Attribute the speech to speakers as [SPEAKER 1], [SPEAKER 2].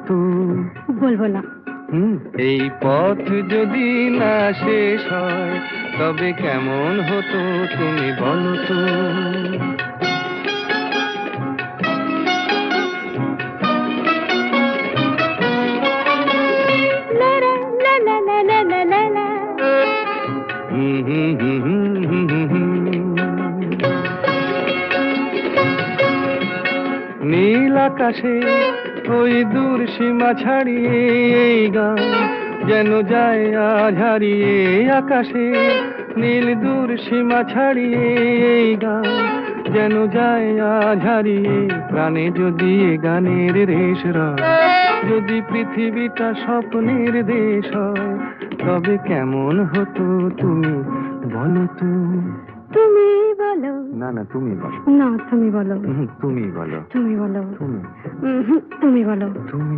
[SPEAKER 1] তো?
[SPEAKER 2] বলবো না।
[SPEAKER 1] এই পথ যদি না শেষ হয় তবে কেমন হতো তুমি বলো তো?
[SPEAKER 2] লা লা লা লা লা লা লা লা।
[SPEAKER 1] হুম হুম হুম হুম হুম হুম হুম। নীল আকাশে ওই দূর সীমা ছাড়িয়ে এই গান যেন যায় আজ হারিয়ে। আকাশে নীল দূর সীমা ছাড়িয়ে এই গান যেন যায় আজ হারিয়ে। প্রাণে যদি এ গানের রেশ রয়, যদি পৃথিবীটা স্বপ্নের দেশ হয়, তবে কেমন হতো তুমি বলো তো?
[SPEAKER 2] তুমি বলো।
[SPEAKER 1] না না, তুমি বলো।
[SPEAKER 2] না, তুমি বলো।
[SPEAKER 1] তুমি বলো।
[SPEAKER 2] তুমি বলো।
[SPEAKER 1] তুমি
[SPEAKER 2] তুমি বলো।
[SPEAKER 1] তুমি